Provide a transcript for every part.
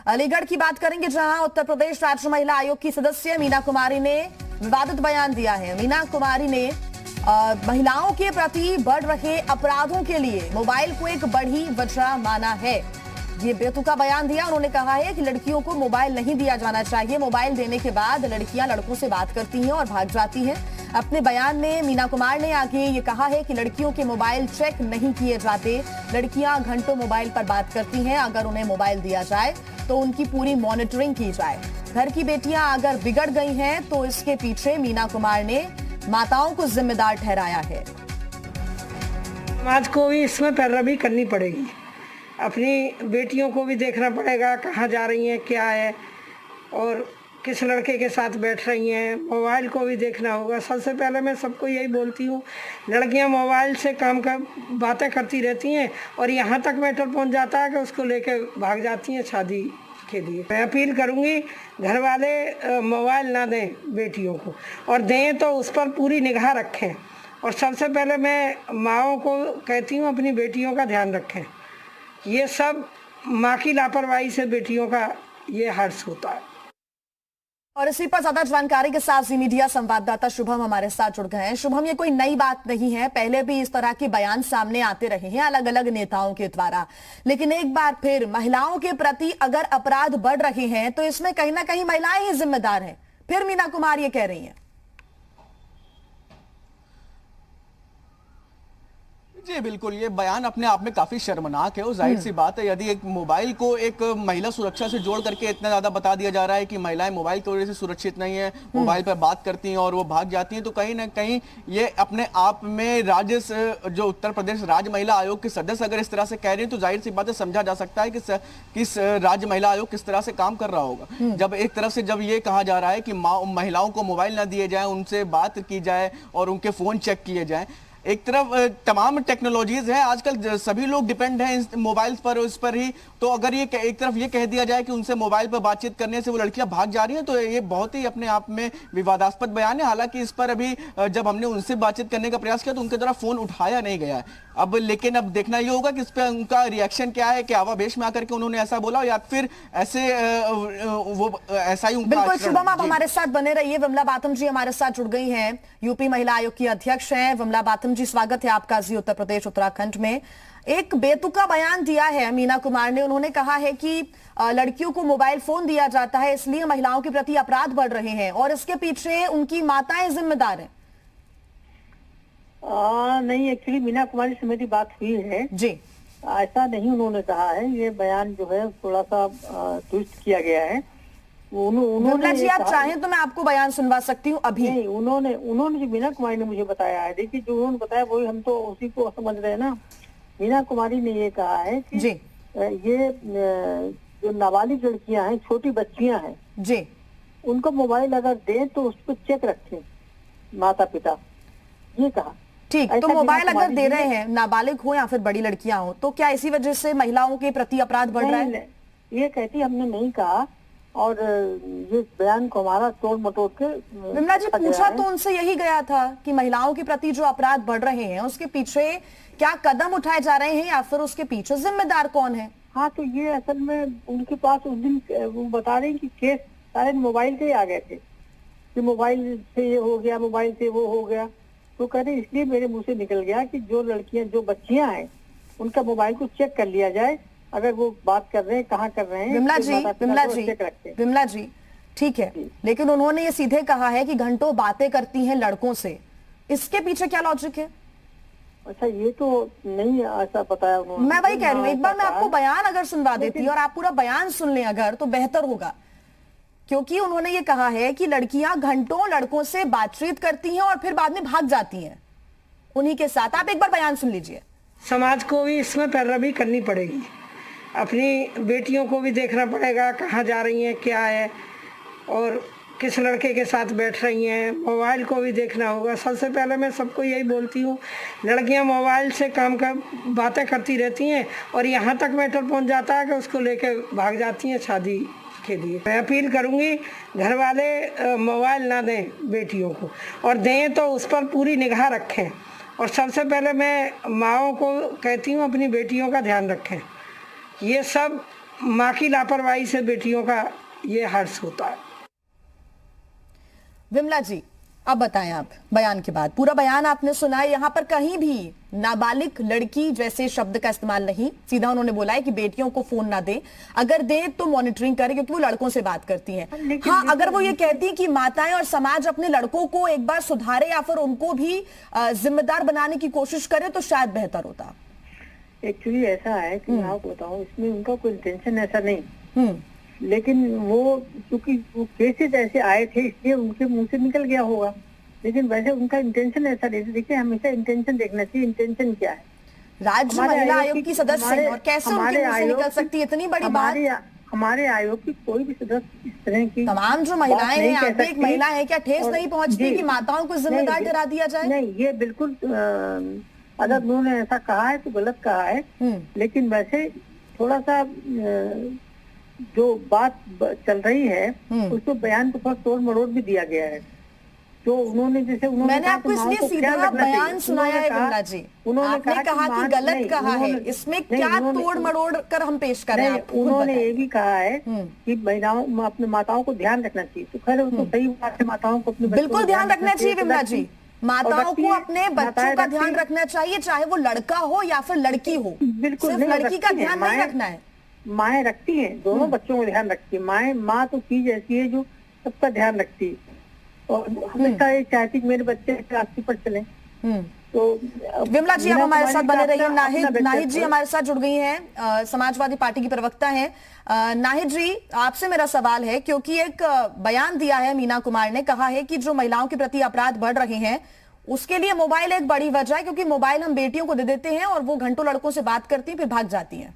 अलीगढ़ की बात करेंगे, जहां उत्तर प्रदेश राज्य महिला आयोग की सदस्य मीना कुमारी ने विवादित बयान दिया है। मीना कुमारी ने महिलाओं के प्रति बढ़ रहे अपराधों के लिए मोबाइल को एक बड़ी वजह माना है। ये बेतुका बयान दिया। उन्होंने कहा है कि लड़कियों को मोबाइल नहीं दिया जाना चाहिए। मोबाइल देने के बाद लड़कियां लड़कों से बात करती हैं और भाग जाती हैं। अपने बयान में मीना कुमार ने आगे ये कहा है कि लड़कियों के मोबाइल चेक नहीं किए जाते। लड़कियां घंटों मोबाइल पर बात करती हैं। अगर उन्हें मोबाइल दिया जाए तो उनकी पूरी मॉनिटरिंग की जाए। घर की बेटियां अगर बिगड़ गई हैं तो इसके पीछे मीना कुमार ने माताओं को जिम्मेदार ठहराया है। समाज को भी इसमें पैरवी करनी पड़ेगी। अपनी बेटियों को भी देखना पड़ेगा कहाँ जा रही हैं, क्या है और किस लड़के के साथ बैठ रही हैं। मोबाइल को भी देखना होगा। सबसे पहले मैं सबको यही बोलती हूँ, लड़कियाँ मोबाइल से काम कर बातें करती रहती हैं और यहाँ तक मैटर पहुँच जाता है कि उसको लेके भाग जाती हैं शादी के लिए। मैं अपील करूँगी, घर वाले मोबाइल ना दें बेटियों को, और दें तो उस पर पूरी निगाह रखें। और सबसे पहले मैं माँओं को कहती हूँ, अपनी बेटियों का ध्यान रखें। ये सब माँ की लापरवाही से बेटियों का ये हर्ष होता है। और इसी पर ज्यादा जानकारी के साथ जी मीडिया संवाददाता शुभम हमारे साथ जुड़ गए हैं। शुभम, ये कोई नई बात नहीं है, पहले भी इस तरह के बयान सामने आते रहे हैं अलग अलग नेताओं के द्वारा। लेकिन एक बार फिर महिलाओं के प्रति अगर अपराध बढ़ रहे हैं तो इसमें कहीं ना कहीं महिलाएं ही जिम्मेदार हैं। फिर मीना कुमार ये कह रही हैं। जी बिल्कुल, ये बयान अपने आप में काफी शर्मनाक है। और जाहिर सी बात है, यदि एक मोबाइल को एक महिला सुरक्षा से जोड़ करके इतना ज्यादा बता दिया जा रहा है कि महिलाएं मोबाइल की वजह से सुरक्षित नहीं है, मोबाइल पर बात करती हैं और वो भाग जाती हैं, तो कहीं ना कहीं ये अपने आप में राज्य जो उत्तर प्रदेश राज्य महिला आयोग के सदस्य अगर इस तरह से कह रहे हैं तो जाहिर सी बात है, समझा जा सकता है कि किस राज्य महिला आयोग किस तरह से काम कर रहा होगा। जब एक तरफ से जब ये कहा जा रहा है कि महिलाओं को मोबाइल ना दिए जाए, उनसे बात की जाए और उनके फोन चेक किए जाए। एक तरफ तमाम टेक्नोलॉजीज है, आजकल सभी लोग डिपेंड हैं मोबाइल पर, उस पर ही। तो अगर ये एक तरफ ये कह दिया जाए कि उनसे मोबाइल पर बातचीत करने से वो लड़कियां भाग जा रही हैं, तो ये बहुत ही अपने आप में विवादास्पद बयान है। हालांकि इस पर अभी जब हमने उनसे बातचीत करने का प्रयास किया तो उनके द्वारा फोन उठाया नहीं गया है। लेकिन अब देखना ये होगा कि इस पर उनका रिएक्शन क्या है, कि आवावेश में आकर के उन्होंने ऐसा बोला या फिर ऐसे वो ऐसा ही उनका। बिल्कुल शुभम, आप हमारे साथ बने रहिए। विमला बाथम जी हमारे साथ जुड़ गई हैं, यूपी महिला आयोग की अध्यक्ष हैं। विमला बाथम जी, स्वागत है आपका जी उत्तर प्रदेश उत्तराखंड में। एक बेतुका बयान दिया है मीना कुमार ने। उन्होंने कहा है कि लड़कियों को मोबाइल फोन दिया जाता है, इसलिए महिलाओं के प्रति अपराध बढ़ रहे हैं और इसके पीछे उनकी माताएं जिम्मेदार हैं। नहीं, एक्चुअली मीना कुमारी से मेरी बात हुई है जी। ऐसा नहीं उन्होंने कहा है। ये बयान जो है थोड़ा सा ट्विस्ट किया गया है। उन्होंने जी, आप चाहें तो मैं आपको बयान सुनवा सकती हूँ अभी। नहीं, उन्होंने जो मीना कुमारी ने मुझे बताया है, देखिए जो उन्होंने बताया वही हम तो उसी को समझ रहे हैं ना। मीना कुमारी ने ये कहा है कि जी, ये जो नाबालिग लड़कियां हैं, छोटी बच्चियां हैं जी, उनको मोबाइल अगर दें तो उस पर चेक रखें माता पिता, ये कहा। ठीक। तो मोबाइल अगर दे रहे हैं, नाबालिग हो या फिर बड़ी लड़कियां हो, तो क्या इसी वजह से महिलाओं के प्रति अपराध बढ़ रहा है? ये कहती हमने नहीं कहा, और ये बयान को हमारा तोड़ मटोड़ के विमला जी, पूछा तो उनसे यही गया था कि महिलाओं के प्रति जो अपराध बढ़ रहे हैं उसके पीछे क्या कदम उठाए जा रहे हैं या फिर उसके पीछे जिम्मेदार कौन है? हाँ, तो ये असल में उनके पास उस दिन वो बता रहे हैं कि केस सारे मोबाइल से ही आ गए थे कि मोबाइल से ये हो गया, मोबाइल से वो हो गया। तो कह रहे इसलिए मेरे मुंह से निकल गया कि जो लड़कियां, जो बच्चियां हैं, उनका मोबाइल को चेक कर लिया जाए, अगर वो बात कर रहे हैं, कहाँ कर रहे हैं। विमला जी, ठीक है, लेकिन उन्होंने ये सीधे कहा है कि घंटों बातें करती हैं लड़कों से। इसके पीछे क्या लॉजिक है? अच्छा, ये तो नहीं ऐसा बताया उन्होंने। मैं वही कह रही हूँ, एक बार मैं आपको बयान अगर सुनवा देती और आप पूरा बयान सुन लें अगर, तो बेहतर होगा। क्योंकि उन्होंने ये कहा है कि लड़कियां घंटों लड़कों से बातचीत करती हैं और फिर बाद में भाग जाती हैं उन्हीं के साथ। आप एक बार बयान सुन लीजिए। समाज को भी इसमें पैरवी करनी पड़ेगी। अपनी बेटियों को भी देखना पड़ेगा कहाँ जा रही हैं, क्या है और किस लड़के के साथ बैठ रही हैं। मोबाइल को भी देखना होगा। सबसे पहले मैं सबको यही बोलती हूँ, लड़कियाँ मोबाइल से काम कर बातें करती रहती हैं और यहाँ तक मैटर पहुँच जाता है कि उसको लेके भाग जाती हैं शादी के लिए। मैं अपील करूँगी, घर वाले मोबाइल ना दें बेटियों को, और दें तो उस पर पूरी निगाह रखें। और सबसे पहले मैं माँओं को कहती हूँ, अपनी बेटियों का ध्यान रखें। ये सब माँ की लापरवाही से बेटियों का ये हर्ष होता है। विमला जी, अब बताएं आप, बयान के बाद पूरा बयान आपने सुना है, यहाँ पर कहीं भी नाबालिग लड़की जैसे शब्द का इस्तेमाल नहीं, सीधा उन्होंने बोला है कि बेटियों को फोन ना दें, अगर दें तो मॉनिटरिंग करें क्योंकि वो लड़कों से बात करती हैं। हाँ, अगर वो ये कहती कि माताएं और समाज अपने लड़कों को एक बार सुधारे या फिर उनको भी जिम्मेदार बनाने की कोशिश करे तो शायद बेहतर होता। एक्चुअली ऐसा है कि मैं आपको बताऊं, इसमें उनका कोई इंटेंशन ऐसा नहीं, लेकिन वो क्योंकि वो केसेस ऐसे आए थे इसलिए उनके मुंह से निकल गया होगा, लेकिन वैसे उनका इंटेंशन ऐसा नहीं। देखिए, हमेशा इंटेंशन देखना चाहिए, इंटेंशन क्या है। राज्य महिला आयोग की सदस्य हैं और कैसे उनके मुंह से निकल सकती है इतनी बड़ी बात। हमारे आयोग की कोई भी सदस्य इस तरह की तमाम जो महिलाएं हैं, आप एक महिला है, क्या ठेस नहीं पहुंचती कि माताओं को जिम्मेदार ठहरा दिया जाए? नहीं, ये बिल्कुल अगर उन्होंने ऐसा कहा है तो गलत कहा है, लेकिन वैसे थोड़ा सा जो बात चल रही है उसको बयान को थोड़ा तोड़ मरोड़ भी दिया गया है। तो उन्होंने जैसे मैंने आपको इसलिए सीधा बयान सुनाया है विमला जी, आपने कहा कि गलत कहा है, इसमें क्या तोड़ मरोड़ कर हम पेश कर रहे हैं? उन्होंने ये भी कहा है कि महिलाओं, अपने माताओं को ध्यान रखना चाहिए। तो खैर वो सही बात है, माताओं को अपने बिल्कुल ध्यान रखना चाहिए विमला जी, माताओं को अपने बच्चों का ध्यान रखना चाहिए, चाहे वो लड़का हो या फिर लड़की हो। बिल्कुल, सिर्फ लड़की का ध्यान नहीं रखना है। माएँ रखती हैं, दोनों बच्चों का ध्यान रखती है। माँ तो चीज ऐसी है जो सबका ध्यान रखती है और हमेशा ये चाहती कि मेरे बच्चे रास्ते पर चले। तो विमला जी, आप हमारे साथ बने रहिए। नाहिद जी हमारे साथ जुड़ गई हैं, समाजवादी पार्टी की प्रवक्ता हैं। नाहिद जी, आपसे मेरा सवाल है, क्योंकि एक बयान दिया है मीना कुमार ने, कहा है कि जो महिलाओं के प्रति अपराध बढ़ रहे हैं उसके लिए मोबाइल एक बड़ी वजह है, क्योंकि मोबाइल हम बेटियों को दे देते हैं और वो घंटों लड़कों से बात करती हैं फिर भाग जाती हैं।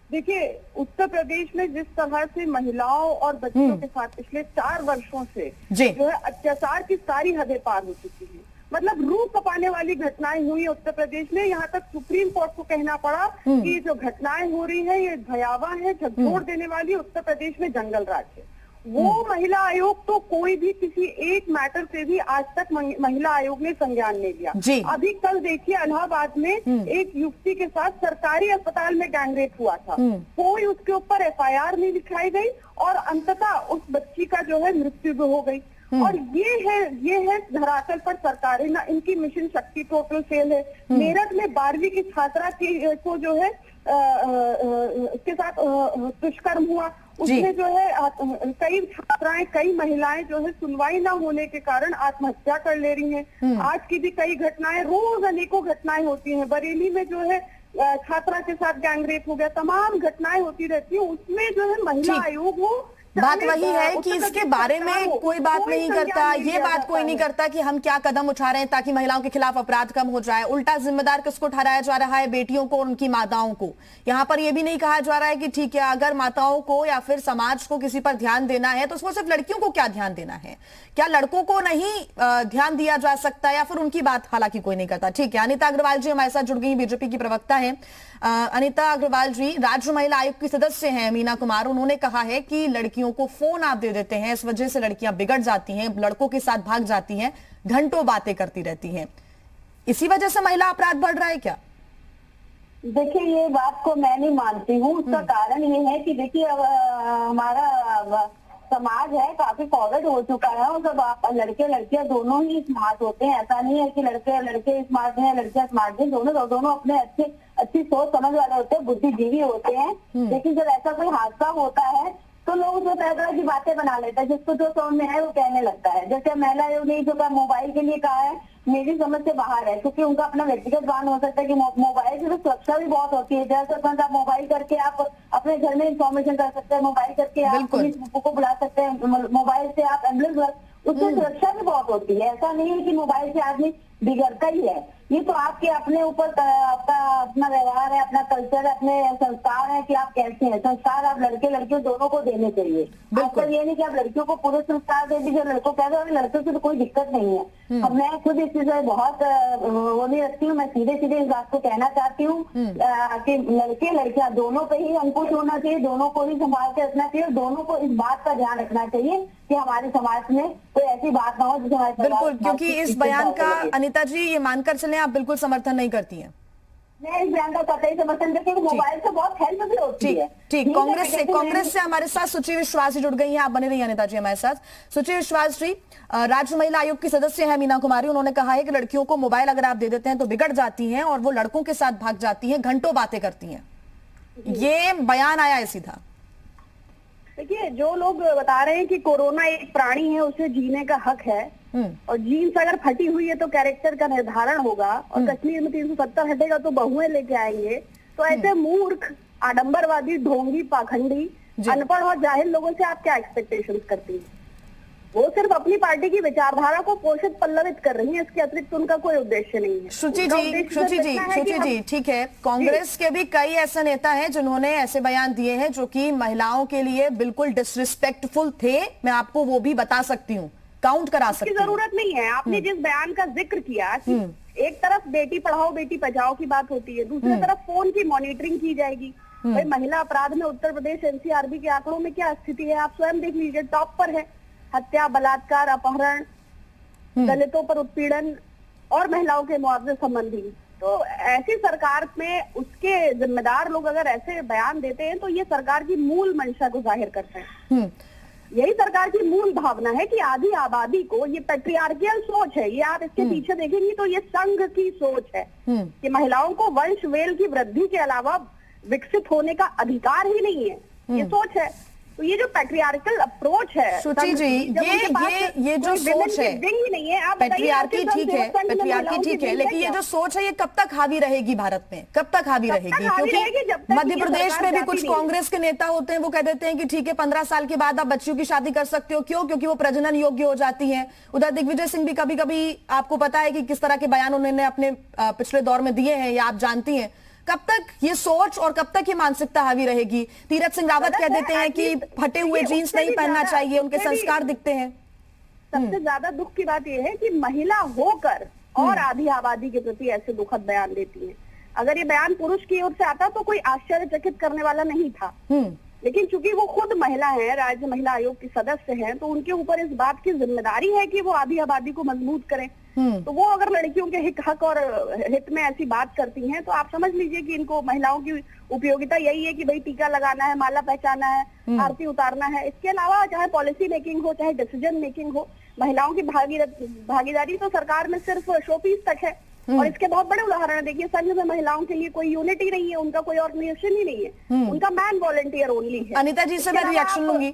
देखिए, उत्तर प्रदेश में जिस तरह से महिलाओं और बच्चों के साथ पिछले 4 वर्षों से जो है अत्याचार की सारी हदें पार हो चुकी है, मतलब रूह कपाने वाली घटनाएं हुई उत्तर प्रदेश में। यहाँ तक सुप्रीम कोर्ट को कहना पड़ा कि जो घटनाएं हो रही है ये भयावह है, झकझोर देने वाली। उत्तर प्रदेश में जंगल राज है। वो महिला आयोग तो कोई भी किसी एक मैटर पे भी आज तक महिला आयोग ने संज्ञान नहीं लिया। अभी कल देखिए, इलाहाबाद में एक युवती के साथ सरकारी अस्पताल में गैंगरेप हुआ था, कोई उसके ऊपर एफआईआर नहीं दिखाई गई और अंततः उस बच्ची का जो है मृत्यु भी हो गई। और ये है धरातल पर सरकारें ना, इनकी मिशन शक्ति टोटल फेल है। मेरठ में 12वीं की छात्रा को जो है के साथ दुष्कर्म हुआ, उसमें जो है कई छात्राएं, कई महिलाएं जो है सुनवाई ना होने के कारण आत्महत्या कर ले रही हैं। आज की भी कई घटनाएं, रोज अनेकों घटनाएं होती हैं। बरेली में जो है छात्रा के साथ गैंगरेप हो गया, तमाम घटनाएं होती रहती हैं। उसमें जो है महिला आयोग हो, बात वही है कि इसके बारे में कोई बात नहीं करता, ये बात कोई नहीं करता कि हम क्या कदम उठा रहे हैं ताकि महिलाओं के खिलाफ अपराध कम हो जाए। उल्टा जिम्मेदार किसको ठहराया जा रहा है? बेटियों को और उनकी माताओं को। यहाँ पर यह भी नहीं कहा जा रहा है कि ठीक है, अगर माताओं को या फिर समाज को किसी पर ध्यान देना है तो उसको सिर्फ लड़कियों को क्या ध्यान देना है? क्या लड़कों को नहीं ध्यान दिया जा सकता या फिर उनकी बात हालांकि कोई नहीं करता? ठीक है, अनिता अग्रवाल जी हमारे साथ जुड़ गई, बीजेपी की प्रवक्ता है। अनिता अग्रवाल जी, राज्य महिला आयोग की सदस्य हैं मीना कुमार, उन्होंने कहा है कि लड़कियों को फोन आप दे देते हैं, इस वजह से लड़कियां बिगड़ जाती हैं, लड़कों के साथ भाग जाती हैं, घंटों बातें करती रहती हैं। इसी वजह से महिला अपराध बढ़ रहा है क्या? देखिए, ये बात को मैं नहीं मानती हूँ। उसका कारण ये है कि देखिए, हमारा समाज है काफी फॉरवर्ड हो चुका है और सब लड़के लड़कियां दोनों ही स्मार्ट होते हैं। ऐसा नहीं है कि लड़के स्मार्ट हैं, लड़कियां स्मार्ट हैं। दोनों अपने अच्छी सोच समझ वाले होते हैं, बुद्धिजीवी होते हैं। लेकिन जब ऐसा कोई हादसा होता है तो लोग जो तरह तरह की बातें बना लेते हैं, जिसको जो समझ में है वो कहने लगता है। जैसे महिला आयोग ने जो मोबाइल के लिए कहा है, मेरी समझ से बाहर है, क्योंकि उनका अपना व्यक्तिगत ज्ञान हो सकता है कि मोबाइल से तो सुरक्षा भी बहुत होती है। जैसे आप मोबाइल करके आप अपने घर में इंफॉर्मेशन कर सकते हैं, मोबाइल करके आप पुलिस को बुला सकते हैं, मोबाइल से आप एम्बुलेंस, उससे सुरक्षा भी बहुत होती है। ऐसा नहीं है कि मोबाइल से आदमी बिगड़ता ही है। ये तो आपके अपने ऊपर आपका अपना व्यवहार है, अपना कल्चर है, अपने संस्कार है कि आप कैसे हैं। संस्कार आप लड़के लड़कियों दोनों को देने चाहिए। आजकल ये नहीं कि आप लड़कियों को पूरे संस्कार दे दीजिए, लड़कों कह दो, लड़कों से तो कोई दिक्कत नहीं है। अब मैं खुद इस चीज में बहुत वो नहीं रखती हूँ। मैं सीधे इस बात को कहना चाहती हूँ कि लड़के लड़कियां दोनों पे ही अंकुश होना चाहिए, दोनों को ही संभाल के रखना चाहिए, दोनों को इस बात का ध्यान रखना चाहिए कि हमारे समाज में कोई ऐसी बात ना हो जिसे हमारे बिल्कुल, क्योंकि इस बयान का अनिता जी ये मानकर चलें आप बिल्कुल समर्थन नहीं करती हैं। मैं इस बयान का कतई समर्थन करती हूँ, मोबाइल से बहुत हेल्प भी होती है। ठीक, कांग्रेस से हमारे साथ सुची विश्वास जी जुड़ गई हैं। आप बने रहिए अनिता जी हमारे साथ। सुची विश्वास जी, राज्य महिला आयोग की सदस्य है मीना कुमारी, उन्होंने कहा है कि लड़कियों को मोबाइल अगर आप दे देते हैं तो बिगड़ जाती हैं और वो लड़कों के साथ भाग जाती हैं, घंटों बातें करती हैं। ये बयान आया है सीधा। देखिए, जो लोग बता रहे हैं कि कोरोना एक प्राणी है, उसे जीने का हक है, और जीन्स अगर फटी हुई है तो कैरेक्टर का निर्धारण होगा, और कश्मीर में 370 हटेगा तो बहुएं लेके आएंगे, तो ऐसे मूर्ख, आडंबरवादी, ढोंगी, पाखंडी, अनपढ़ और जाहिल लोगों से आप क्या एक्सपेक्टेशंस करती हैं? वो सिर्फ अपनी पार्टी की विचारधारा को पोषित पल्लवित कर रही है, इसके अतिरिक्त उनका कोई उद्देश्य नहीं है। शुचि जी, ठीक है, कांग्रेस के भी कई ऐसे नेता हैं जिन्होंने ऐसे बयान दिए हैं जो कि महिलाओं के लिए बिल्कुल डिसरिस्पेक्टफुल थे। मैं आपको वो भी बता सकती हूँ, काउंट करा सकती हूँ। जरूरत नहीं है। आपने जिस बयान का जिक्र किया कि एक तरफ बेटी पढ़ाओ बेटी बचाओ की बात होती है, दूसरी तरफ फोन की मॉनिटरिंग की जाएगी। भाई, महिला अपराध में उत्तर प्रदेश एनसीआरबी के आंकड़ों में क्या स्थिति है आप स्वयं देख लीजिए, टॉप पर है। हत्या, बलात्कार, अपहरण, दलितों पर उत्पीड़न और महिलाओं के मुआवजे संबंधी। तो ऐसी सरकार में उसके जिम्मेदार लोग अगर ऐसे बयान देते हैं तो ये सरकार की मूल मंशा को जाहिर करते हैं। यही सरकार की मूल भावना है कि आधी आबादी को, ये पैट्रियार्कियल सोच है, ये आप इसके पीछे देखेंगे तो ये संघ की सोच है कि महिलाओं को वंश वेल की वृद्धि के अलावा विकसित होने का अधिकार ही नहीं है, ये सोच है। तो ये जो पैट्रियार्कल अप्रोच है सुची जी, ये जो सोच है, पैट्रियार्की ठीक है, लेकिन ये जो सोच है ये कब तक हावी रहेगी भारत में, कब तक हावी रहेगी? क्योंकि मध्य प्रदेश में भी कुछ कांग्रेस के नेता होते हैं, वो कह देते हैं कि ठीक है 15 साल के बाद आप बच्चियों की शादी कर सकते हो। क्यों? क्योंकि वो प्रजनन योग्य हो जाती है। उधर दिग्विजय सिंह भी कभी कभी, आपको पता है कि किस तरह के बयान उन्होंने अपने पिछले दौर में दिए हैं, या आप जानती हैं। कब तक ये सोच और कब तक ये मानसिकता हावी रहेगी? तीरथ सिंह रावत कह देते हैं कि फटे हुए जीन्स नहीं पहनना चाहिए, उनके संस्कार दिखते हैं। सबसे ज्यादा दुख की बात यह है कि महिला होकर और आधी आबादी के प्रति ऐसे दुखद बयान देती है। अगर ये बयान पुरुष की ओर से आता तो कोई आश्चर्यचकित करने वाला नहीं था, लेकिन चूंकि वो खुद महिला है, राज्य महिला आयोग की सदस्य हैं, तो उनके ऊपर इस बात की जिम्मेदारी है कि वो आधी आबादी को मजबूत करें। तो वो अगर लड़कियों के हक और हित में ऐसी बात करती हैं तो आप समझ लीजिए कि इनको, महिलाओं की उपयोगिता यही है कि भाई टीका लगाना है, माला पहचाना है, आरती उतारना है। इसके अलावा चाहे पॉलिसी मेकिंग हो, चाहे डिसीजन मेकिंग हो, महिलाओं की भागीदारी तो सरकार में सिर्फ शोपीस तक है। और इसके बहुत बड़े उदाहरण है। देखिए, संघ में महिलाओं के लिए कोई यूनिट ही नहीं है, उनका कोई ऑर्गेनाइजेशन ही नहीं है, उनका मैन वॉलंटियर ओनली है। अनिता जी से मैं रिएक्शन लूंगी।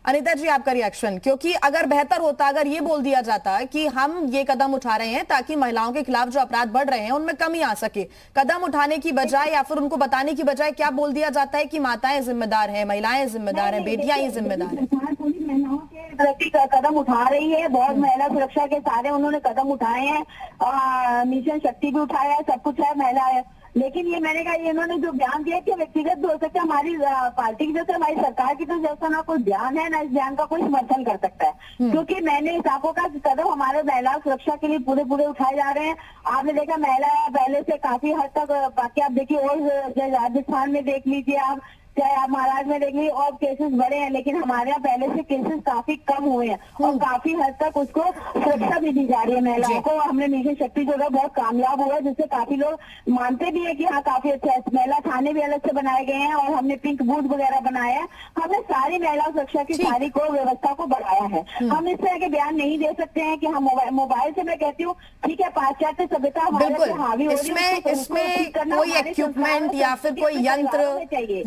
अनिता जी, आपका रिएक्शन, क्योंकि अगर बेहतर होता अगर ये बोल दिया जाता कि हम ये कदम उठा रहे हैं ताकि महिलाओं के खिलाफ जो अपराध बढ़ रहे हैं उनमें कमी आ सके, कदम उठाने की बजाय या फिर उनको बताने की बजाय क्या बोल दिया जाता है कि माताएं जिम्मेदार हैं, महिलाएं जिम्मेदार हैं, बेटियां ही जिम्मेदार हैं। महिलाओं के प्रति कदम उठा रही है, बहुत महिला सुरक्षा के सारे उन्होंने कदम उठाए हैं, मिशन शक्ति भी उठाया है, सब कुछ है महिला है। लेकिन ये मैंने कहा, इन्होंने जो बयान दिया कि व्यक्तिगत भी हो सकता है, हमारी पार्टी की जैसे हमारी सरकार की तो जैसा ना कोई बयान है ना इस बयान का कोई समर्थन कर सकता है, क्योंकि मैंने हिसाबों का कदम हमारे महिला सुरक्षा के लिए पूरे उठाए जा रहे हैं। आपने देखा महिला पहले से काफी हद तक, बाकी आप देखिए और राजस्थान में देख लीजिए, आप चाहे आप महाराष्ट्र में देख लीजिए, और केसेस बढ़े हैं, लेकिन हमारे यहाँ पहले से केसेस काफी कम हुए हैं और काफी हद तक उसको सुरक्षा भी दी जा रही है महिलाओं को। हमने मिशन शक्ति जो है बहुत कामयाब हुआ है, जिससे काफी लोग मानते भी है कि हाँ काफी अच्छा है। महिला थाने भी अलग से बनाए गए हैं और हमने पिंक बूथ वगैरह बनाया है। हमने सारी महिला सुरक्षा की सारी को व्यवस्था को बढ़ाया है। हम इस तरह के बयान नहीं दे सकते हैं कि हम मोबाइल से, मैं कहती हूँ ठीक है, पाश्चात्य सभ्यता हमारे पे हावी हो रही है, इसमें कोई इक्विपमेंट या फिर कोई यंत्र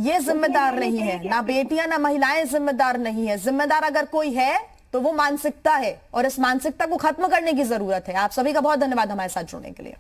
ये जिम्मेदार नहीं है, ना बेटियां ना महिलाएं जिम्मेदार नहीं है। जिम्मेदार अगर कोई है तो वो मानसिकता है और इस मानसिकता को खत्म करने की जरूरत है। आप सभी का बहुत धन्यवाद हमारे साथ जुड़ने के लिए।